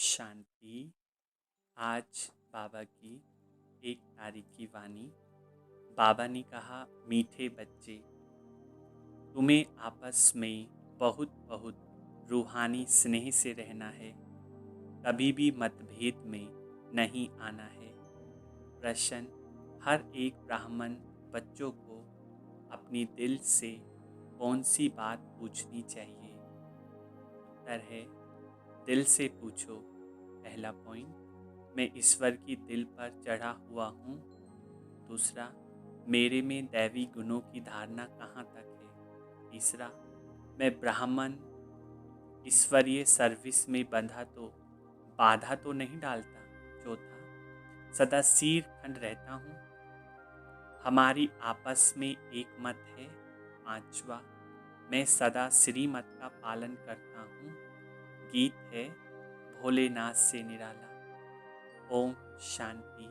शांति। आज बाबा की एक तारीखी वाणी। बाबा ने कहा, मीठे बच्चे, तुम्हें आपस में बहुत बहुत रूहानी स्नेह से रहना है। कभी भी मतभेद में नहीं आना है। प्रश्न: हर एक ब्राह्मण बच्चों को अपनी दिल से कौन सी बात पूछनी चाहिए? उत्तर है, दिल से पूछो। पहला पॉइंट, मैं ईश्वर की दिल पर चढ़ा हुआ हूँ। दूसरा, मेरे में दैवी गुणों की धारणा कहाँ तक है। तीसरा, मैं ब्राह्मण ईश्वरीय सर्विस में बाधा तो नहीं डालता। चौथा, सदा सिर खंड रहता हूँ। हमारी आपस में एक मत है। पांचवा, मैं सदा श्रीमत का पालन करता हूँ। गीत है भोलेनाथ से निराला। ओम शांति।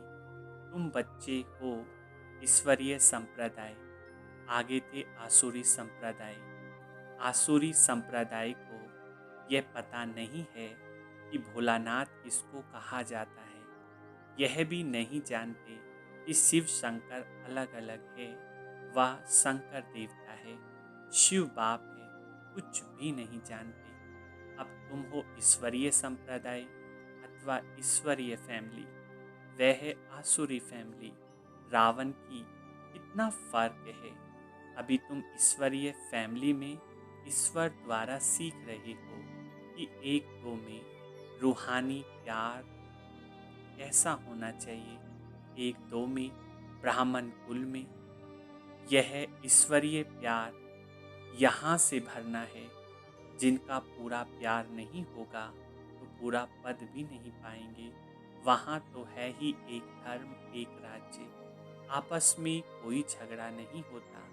तुम बच्चे हो ईश्वरीय संप्रदाय, आगे थे आसुरी संप्रदाय। आसुरी संप्रदाय को यह पता नहीं है कि भोलानाथ किसको कहा जाता है। यह भी नहीं जानते कि शिव शंकर अलग अलग है। वह शंकर देवता है, शिव बाप है। कुछ भी नहीं जानते। अब तुम हो ईश्वरीय संप्रदाय अथवा ईश्वरीय फैमिली, वह है आसुरी फैमिली। रावण की कितना फर्क है। अभी तुम ईश्वरीय फैमिली में ईश्वर द्वारा सीख रहे हो कि एक दो में रूहानी प्यार कैसा होना चाहिए। एक दो में ब्राह्मण कुल में यह ईश्वरीय प्यार यहाँ से भरना है। जिनका पूरा प्यार नहीं होगा तो पूरा पद भी नहीं पाएंगे। वहाँ तो है ही एक धर्म, एक राज्य। आपस में कोई झगड़ा नहीं होता।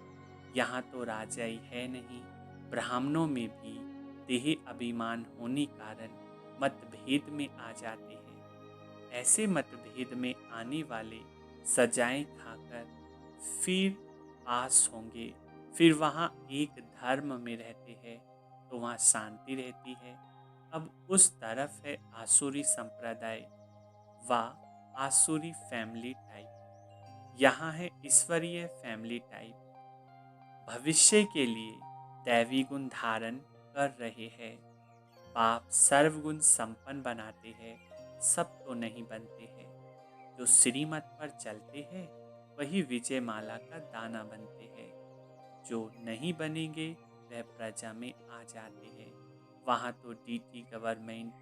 यहाँ तो राजाई है नहीं। ब्राह्मणों में भी देह अभिमान होने कारण मतभेद में आ जाते हैं। ऐसे मतभेद में आने वाले सजाएं खाकर फिर पास होंगे। फिर वहाँ एक धर्म में रहते हैं तो वहाँ शांति रहती है। अब उस तरफ है आसुरी संप्रदाय व आसुरी फैमिली टाइप। यहाँ है ईश्वरीय फैमिली टाइप। भविष्य के लिए दैवी गुण धारण कर रहे हैं। बाप सर्वगुण संपन्न बनाते हैं, सब तो नहीं बनते हैं। जो श्रीमत पर चलते हैं वही विजय माला का दाना बनते हैं। जो नहीं बनेंगे वह प्रजा में आ जाते हैं। वहाँ तो डीटी गवर्नमेंट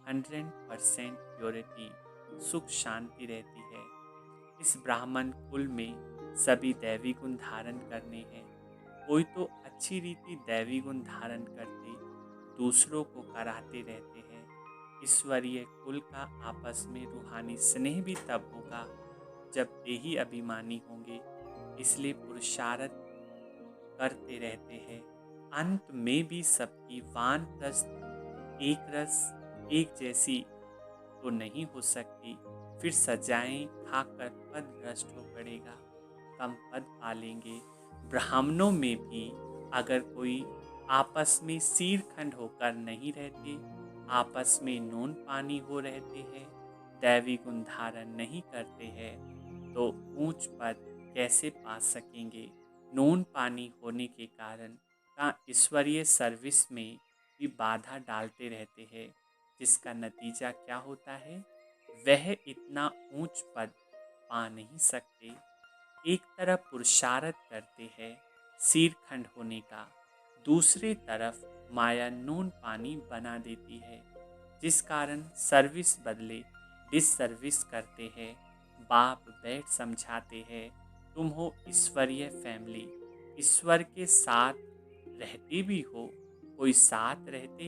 100% प्योरिटी, सुख शांति रहती है। इस ब्राह्मण कुल में सभी दैवी गुण धारण करने हैं। कोई तो अच्छी रीति दैवी गुण धारण करते दूसरों को कराते रहते हैं। ईश्वरीय कुल का आपस में रूहानी स्नेह भी तब होगा जब देही अभिमानी होंगे। इसलिए पुरुषार्थ करते रहते हैं। अंत में भी सबकी वानप्रस्थ एक रस एक जैसी तो नहीं हो सकती। फिर सजाएं खाकर पद भ्रष्ट हो पड़ेगा, कम पद पालेंगे। ब्राह्मणों में भी अगर कोई आपस में सिर खंड होकर नहीं रहते, आपस में नून पानी हो रहते हैं, दैवी गुण धारण नहीं करते हैं, तो ऊंच पद कैसे पा सकेंगे। नून पानी होने के कारण का ईश्वरीय सर्विस में भी बाधा डालते रहते हैं। जिसका नतीजा क्या होता है, वह इतना ऊंच पद पा नहीं सकते। एक तरफ पुरुषार्थ करते हैं सिर खंड होने का, दूसरी तरफ माया नून पानी बना देती है, जिस कारण सर्विस बदले डिसर्विस करते हैं। बाप बैठ समझाते हैं, तुम हो ईश्वरीय फैमिली, ईश्वर के साथ रहते भी हो। कोई साथ रहते,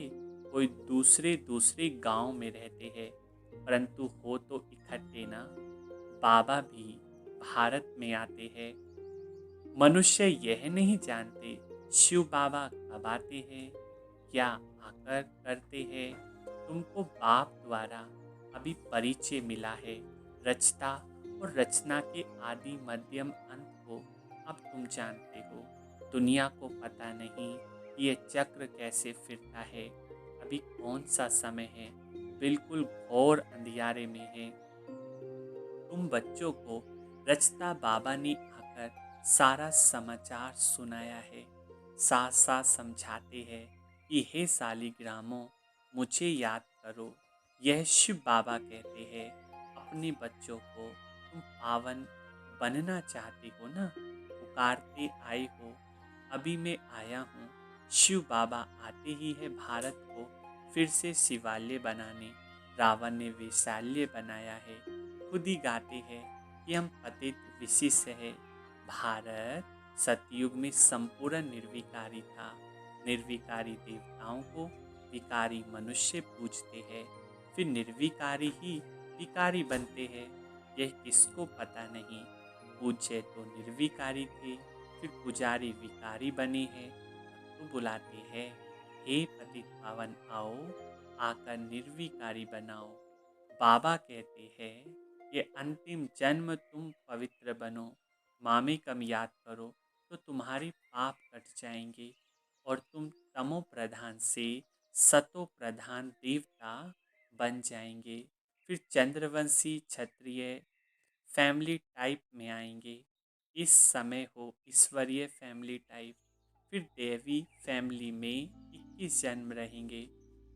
कोई दूसरे दूसरे गांव में रहते हैं, परंतु हो तो इकट्ठे ना। बाबा भी भारत में आते हैं। मनुष्य यह नहीं जानते शिव बाबा कब आते हैं, क्या आकर करते हैं। तुमको बाप द्वारा अभी परिचय मिला है। रचता और रचना के आदि मध्यम अंत को अब तुम जानते हो। दुनिया को पता नहीं कि यह चक्र कैसे फिरता है, अभी कौन सा समय है। बिल्कुल घोर अंधियारे में है। तुम बच्चों को रचता बाबा ने आकर सारा समाचार सुनाया है। साथ साथ समझाते हैं कि हे सालिग्रामों, मुझे याद करो। यह शिव बाबा कहते हैं अपने बच्चों को, तुम पावन बनना चाहते हो ना, पुकारते आए हो। अभी मैं आया हूँ। शिव बाबा आते ही है भारत को फिर से शिवालय बनाने। रावण ने वैशाल्य बनाया है। खुद ही गाते हैं कि हम पतित विशिष्ट है। भारत सतयुग में संपूर्ण निर्विकारी था। निर्विकारी देवताओं को विकारी मनुष्य पूजते हैं, फिर निर्विकारी ही विकारी बनते हैं। यह किसको पता नहीं। पूज्य तो निर्विकारी थे, फिर पुजारी विकारी बने हैं। तो बुलाते हैं, हे पतित पावन आओ, आकर निर्विकारी बनाओ। बाबा कहते हैं, ये अंतिम जन्म तुम पवित्र बनो, मामेकम याद करो तो तुम्हारे पाप कट जाएंगे और तुम तमो प्रधान से सतो प्रधान देवता बन जाएंगे। फिर चंद्रवंशी क्षत्रिय फैमिली टाइप में आएंगे। इस समय हो ईश्वरीय फैमिली टाइप। फिर देवी फैमिली में 21 जन्म रहेंगे।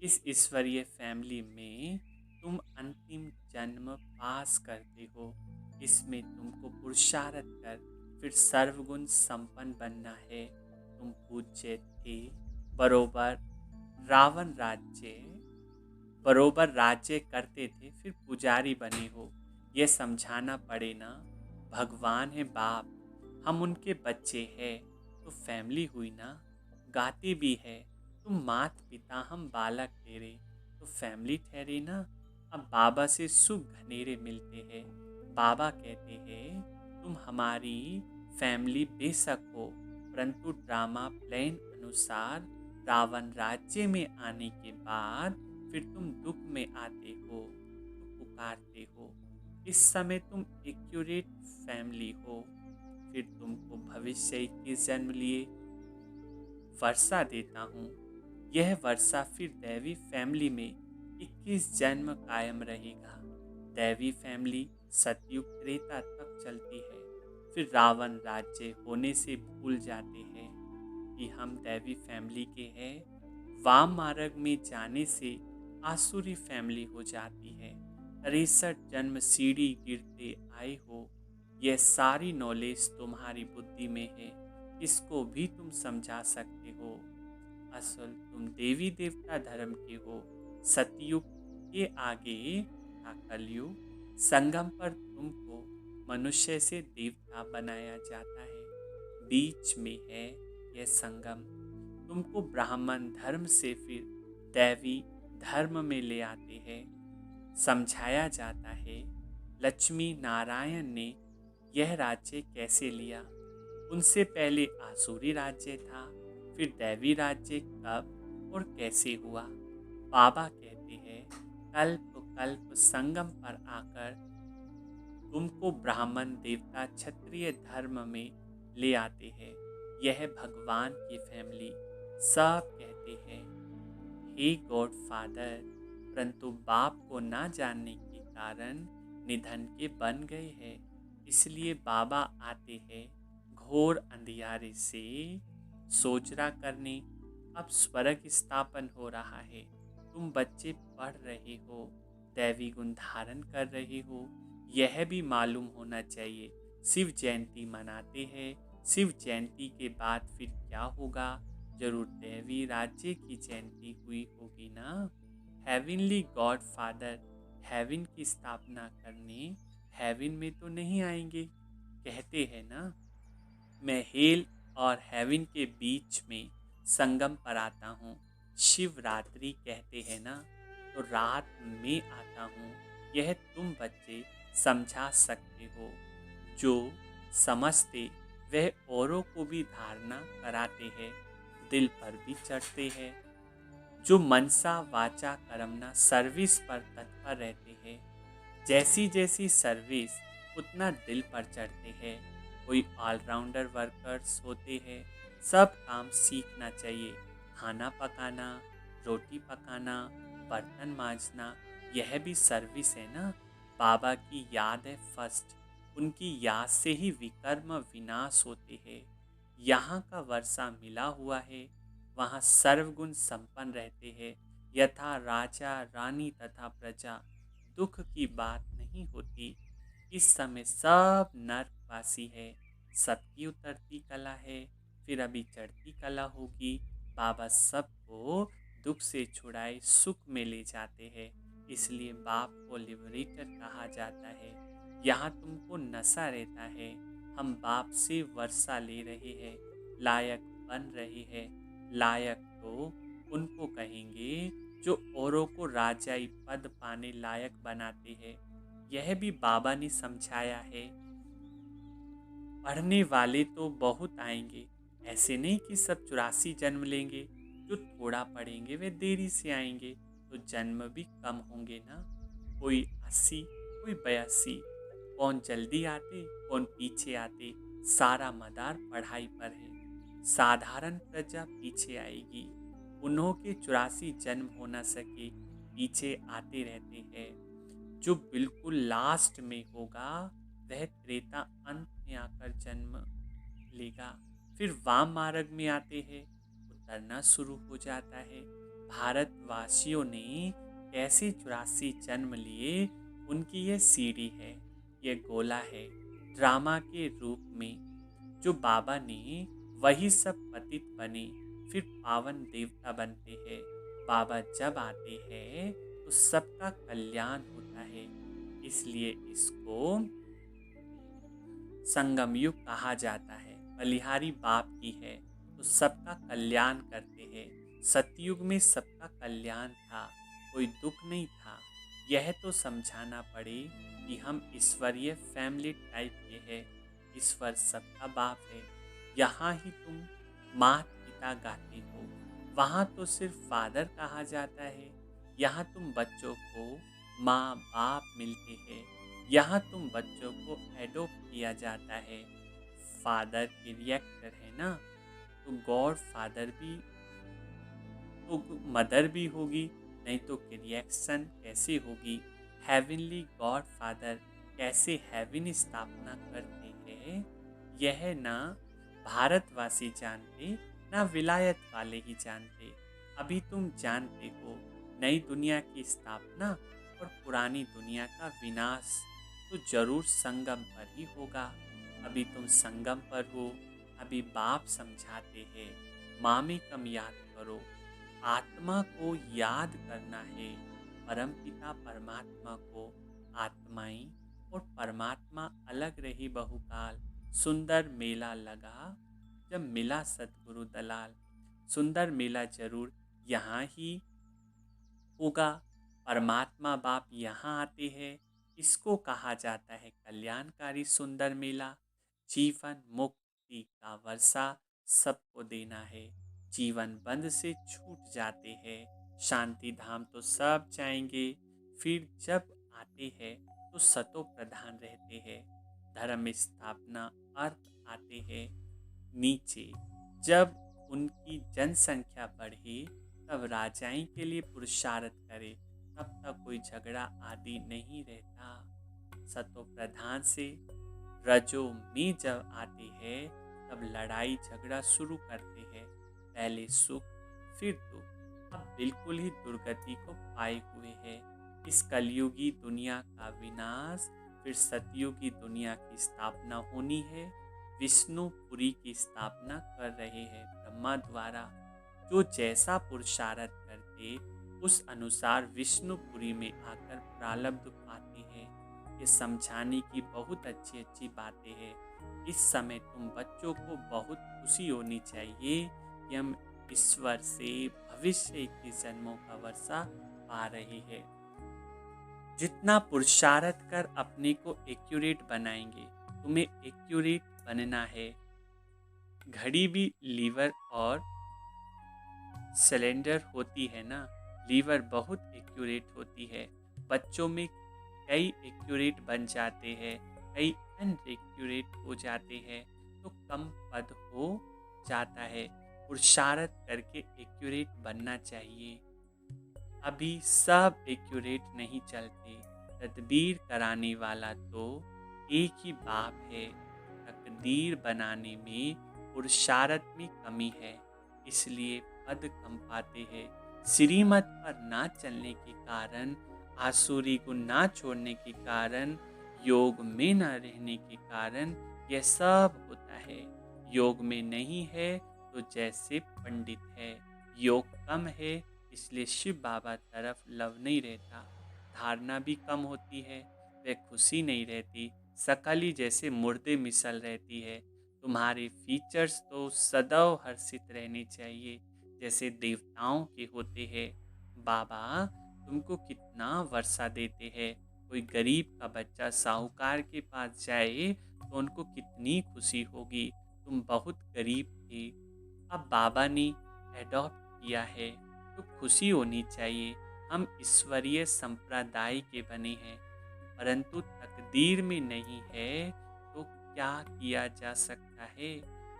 इस ईश्वरीय फैमिली में तुम अंतिम जन्म पास करते हो। इसमें तुमको पुरुषार्थ कर फिर सर्वगुण संपन्न बनना है। तुम पूज्य थे, बरोबर रावण राज्य बरोबर राज्य करते थे, फिर पुजारी बने हो। ये समझाना पड़े ना। भगवान है बाप, हम उनके बच्चे हैं, तो फैमिली हुई ना। गाते भी है, तुम मात पिता हम बालक तेरे, तो फैमिली ठहरे ना। अब बाबा से सुख घनेरे मिलते हैं। बाबा कहते हैं, तुम हमारी फैमिली बेशक हो, परंतु ड्रामा प्लान अनुसार रावण राज्य में आने के बाद फिर तुम दुख में आते हो तो पुकारते हो। इस समय तुम एक्यूरेट फैमिली हो। फिर तुमको भविष्य के जन्म लिए वर्षा देता हूँ। यह वर्षा फिर दैवी फैमिली में 21 जन्म कायम रहेगा। दैवी फैमिली सतयुग त्रेता तक चलती है। फिर रावण राज्य होने से भूल जाते हैं कि हम दैवी फैमिली के हैं। वाम मार्ग में जाने से आसुरी फैमिली हो जाती है। 63 जन्म सीढ़ी गिरते आए हो। यह सारी नॉलेज तुम्हारी बुद्धि में है। इसको भी तुम समझा सकते हो। असल तुम देवी देवता धर्म के हो। सतयुग के आगे था कलयुग। संगम पर तुमको मनुष्य से देवता बनाया जाता है। बीच में है यह संगम। तुमको ब्राह्मण धर्म से फिर दैवी धर्म में ले आते हैं। समझाया जाता है लक्ष्मी नारायण ने यह राज्य कैसे लिया। उनसे पहले आसुरी राज्य था, फिर दैवी राज्य कब और कैसे हुआ। बाबा कहते हैं, कल्प कल्प संगम पर आकर तुमको ब्राह्मण देवता क्षत्रिय धर्म में ले आते हैं। यह भगवान की फैमिली। सब कहते हैं, हे गॉड फादर, परंतु बाप को ना जानने के कारण निधन के बन गए हैं। इसलिए बाबा आते हैं घोर अंधियारे से सोचरा करने। अब स्वर्ग स्थापन हो रहा है। तुम बच्चे पढ़ रहे हो, दैवी गुण धारण कर रहे हो, यह भी मालूम होना चाहिए। शिव जयंती मनाते हैं। शिव जयंती के बाद फिर क्या होगा। जरूर दैवी राज्य की जयंती हुई होगी ना। हेवनली गॉड फादर हेवन की स्थापना करने हेवन में तो नहीं आएंगे, कहते हैं ना। मैं हेल और हेवन के बीच में संगम पर आता हूँ। शिवरात्रि कहते हैं ना, तो रात में आता हूँ। यह तुम बच्चे समझा सकते हो। जो समझते वह औरों को भी धारणा कराते हैं, दिल पर भी चढ़ते हैं। जो मनसा वाचा कर्मणा सर्विस पर तत्पर रहते हैं, जैसी जैसी सर्विस उतना दिल पर चढ़ते हैं। कोई ऑलराउंडर वर्कर्स होते हैं। सब काम सीखना चाहिए। खाना पकाना, रोटी पकाना, बर्तन मांजना, यह भी सर्विस है ना। बाबा की याद है फर्स्ट, उनकी याद से ही विकर्म विनाश होते हैं। यहाँ का वर्षा मिला हुआ है, वहाँ सर्वगुण संपन्न रहते हैं। यथा राजा रानी तथा प्रजा, दुख की बात नहीं होती। इस समय सब नर्कवासी है, सबकी उतरती कला है, फिर अभी चढ़ती कला होगी। बाबा सबको दुख से छुड़ाए सुख में ले जाते हैं, इसलिए बाप को लिबरेटर कहा जाता है। यहाँ तुमको नशा रहता है, हम बाप से वर्षा ले रहे हैं, लायक बन रहे हैं। लायक तो उनको कहेंगे जो औरों को राजाई पद पाने लायक बनाते हैं। यह भी बाबा ने समझाया है। पढ़ने वाले तो बहुत आएंगे, ऐसे नहीं कि सब 84 जन्म लेंगे। जो थोड़ा पढ़ेंगे वे देरी से आएंगे, तो जन्म भी कम होंगे ना। कोई 80, कोई 82। कौन जल्दी आते, कौन पीछे आते, सारा मदार पढ़ाई पर है। साधारण प्रजा पीछे आएगी, उन्हों के 84 जन्म हो न सके, पीछे आते रहते हैं। जो बिल्कुल लास्ट में होगा वह त्रेता अंत में आकर जन्म लेगा। फिर वाम मार्ग में आते हैं, उतरना शुरू हो जाता है। भारतवासियों ने कैसे 84 जन्म लिए, उनकी यह सीढ़ी है, यह गोला है, ड्रामा के रूप में। जो बाबा ने वही सब पतित बने, फिर पावन देवता बनते हैं। बाबा जब आते हैं तो सबका कल्याण होता है, इसलिए इसको संगम युग कहा जाता है। बलिहारी बाप की है तो सबका कल्याण करते हैं। सतयुग में सबका कल्याण था, कोई दुख नहीं था। यह तो समझाना पड़े कि हम ईश्वरीय फैमिली टाइप के हैं, ईश्वर सबका बाप है। यहाँ ही तुम माता पिता गाते हो, वहाँ तो सिर्फ फादर कहा जाता है। यहाँ तुम बच्चों को माँ बाप मिलते हैं, यहाँ तुम बच्चों को एडोप्ट किया जाता है। फादर की रिएक्टर है ना, तो गॉड फादर भी तो मदर भी होगी, नहीं तो रिएक्शन कैसे होगी। हेवनली गॉड फादर कैसे हेवन स्थापना करते हैं, यह ना भारतवासी जानते, ना विलायत वाले ही जानते। अभी तुम जानते हो नई दुनिया की स्थापना और पुरानी दुनिया का विनाश तो जरूर संगम पर ही होगा। अभी तुम संगम पर हो, अभी बाप समझाते हैं। मामेकम याद करो, आत्मा को याद करना है, परमपिता परमात्मा को। आत्माएं और परमात्मा अलग रही बहुकाल, सुंदर मेला लगा जब मिला सतगुरु दलाल। सुंदर मेला जरूर यहाँ ही होगा, परमात्मा बाप यहाँ आते हैं, इसको कहा जाता है कल्याणकारी सुंदर मेला। जीवन मुक्ति का वर्षा सबको देना है, जीवन बंध से छूट जाते हैं। शांति धाम तो सब जाएंगे, फिर जब आते हैं तो सतो प्रधान रहते हैं। धर्म स्थापना अर्थ आते हैं नीचे। जब उनकी जनसंख्या बढ़े तब राजाई के लिए पुरुषार्थ करे, तब तक कोई झगड़ा आदि नहीं रहता। सतो प्रधान से रजो में जब आते हैं तब लड़ाई झगड़ा शुरू करते हैं। पहले सुख फिर दुख, अब बिल्कुल ही दुर्गति को पाए हुए हैं। इस कलयुगी दुनिया का विनाश, फिर सतयुगी दुनिया की स्थापना होनी है। विष्णुपुरी की स्थापना कर रहे हैं ब्रह्मा द्वारा। जो जैसा पुरुषार्थ करते उस अनुसार विष्णुपुरी में आकर प्रारब्ध पाते हैं। ये समझाने की बहुत अच्छी अच्छी बातें हैं। इस समय तुम बच्चों को बहुत खुशी होनी चाहिए कि हम ईश्वर से भविष्य के जन्मों का वर्षा पा रहे हैं। जितना पुरुषार्थ कर अपने को एक्यूरेट बनाएंगे, तुम्हें एक्यूरेट बनना है। घड़ी भी लीवर और सिलेंडर होती है ना, लीवर बहुत एक्यूरेट होती है। बच्चों में कई एक्यूरेट बन जाते हैं, कई अनएक्यूरेट हो जाते हैं, तो कम पद हो जाता है। पुरुषार्थ करके एक्यूरेट बनना चाहिए। अभी सब एक्यूरेट नहीं चलते। तदबीर कराने वाला तो एक ही बाप है। तकदीर बनाने में पुरुषार्थ में कमी है, इसलिए पद कम पाते हैं। श्रीमत पर ना चलने के कारण, आसुरी को ना छोड़ने के कारण, योग में न रहने के कारण यह सब होता है। योग में नहीं है तो जैसे पंडित है, योग कम है इसलिए शिव बाबा तरफ लव नहीं रहता, धारणा भी कम होती है, वह खुशी नहीं रहती, सकली जैसे मुर्दे मिसल रहती है। तुम्हारे फीचर्स तो सदैव हर्षित रहने चाहिए जैसे देवताओं के होते हैं। बाबा तुमको कितना वर्षा देते हैं। कोई गरीब का बच्चा साहूकार के पास जाए तो उनको कितनी खुशी होगी। तुम बहुत गरीब थे, अब बाबा ने एडॉप्ट किया है तो खुशी होनी चाहिए। हम ईश्वरीय संप्रदाय के बने हैं, परंतु तकदीर में नहीं है तो क्या किया जा सकता है।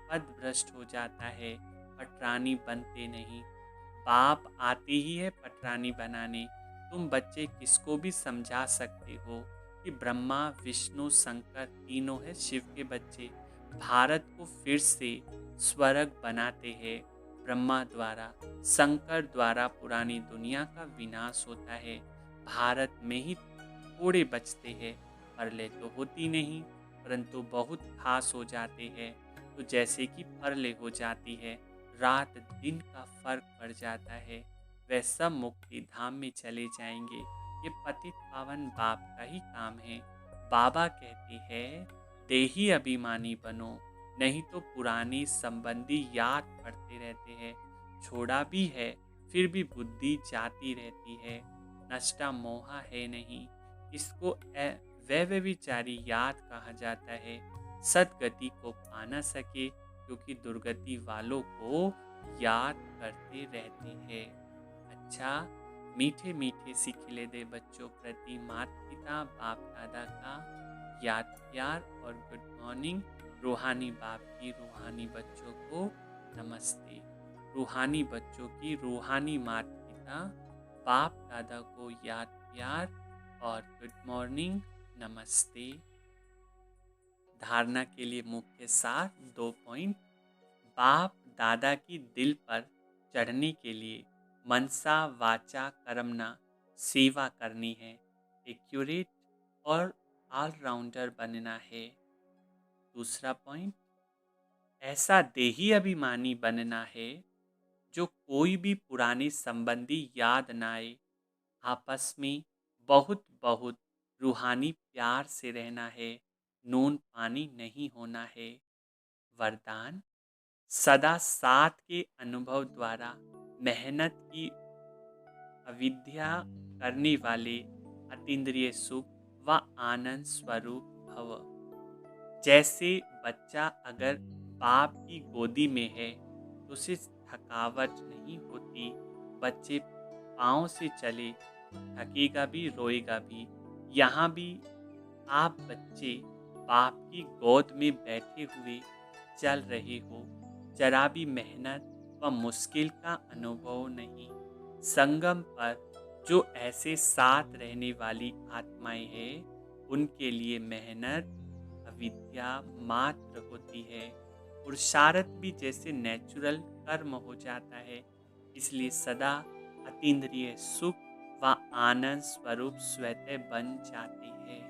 पद भ्रष्ट हो जाता है, पटरानी बनते नहीं। बाप आते ही है पटरानी बनाने। तुम बच्चे किसको भी समझा सकते हो कि ब्रह्मा विष्णु शंकर तीनों है शिव के बच्चे। भारत को फिर से स्वर्ग बनाते हैं ब्रह्मा द्वारा, शंकर द्वारा पुरानी दुनिया का विनाश होता है। भारत में ही थोड़े बचते हैं, परले तो होती नहीं परंतु बहुत खास हो जाते हैं। तो जैसे कि परले हो जाती है, रात दिन का फर्क पड़ जाता है, वह सब मुक्ति धाम में चले जाएंगे। ये पतित पावन बाप का ही काम है। बाबा कहते हैं देही अभिमानी बनो, नहीं तो पुरानी संबंधी याद पड़ते रहते हैं। छोड़ा भी है फिर भी बुद्धि जाती रहती है। नष्टा मोहा है नहीं, इसको वह विचारी याद कहा जाता है। सदगति को पा न सके क्योंकि दुर्गति वालों को याद करते रहते हैं। अच्छा, मीठे मीठे सी खिले दे बच्चों प्रति माता पिता बाप दादा का याद प्यार और गुड मॉर्निंग। रूहानी बाप की रूहानी बच्चों को नमस्ते। रूहानी बच्चों की रूहानी माता पिता बाप दादा को याद प्यार और गुड मॉर्निंग, नमस्ते। धारणा के लिए मुख्य सार 2 पॉइंट। बाप दादा की दिल पर चढ़ने के लिए मनसा वाचा कर्मणा सेवा करनी है। एक्यूरेट और ऑलराउंडर बनना है। दूसरा पॉइंट, ऐसा देही अभिमानी बनना है जो कोई भी पुरानी संबंधी याद ना आए। आपस में बहुत बहुत रूहानी प्यार से रहना है, नून पानी नहीं होना है। वरदान, सदा साथ के अनुभव द्वारा मेहनत की अविद्या करने वाले अतीन्द्रिय सुख व आनंद स्वरूप भव। जैसे बच्चा अगर बाप की गोदी में है तो उसे थकावट नहीं होती। बच्चे पाँव से चले तो थकेगा भी रोएगा भी। यहाँ भी आप बच्चे बाप की गोद में बैठे हुए चल रहे हो, जरा भी मेहनत व मुश्किल का अनुभव नहीं। संगम पर जो ऐसे साथ रहने वाली आत्माएं हैं उनके लिए मेहनत अविद्या मात्र होती है। पुरुषार्थ भी जैसे नेचुरल कर्म हो जाता है, इसलिए सदा अतीन्द्रिय सुख व आनंद स्वरूप स्वतः बन जाते हैं।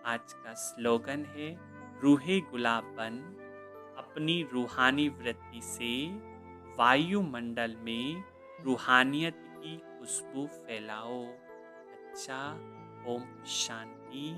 आज का स्लोगन है, रूहे गुलाब बन अपनी रूहानी वृत्ति से वायुमंडल में रूहानियत की खुशबू फैलाओ। अच्छा, ओम शांति।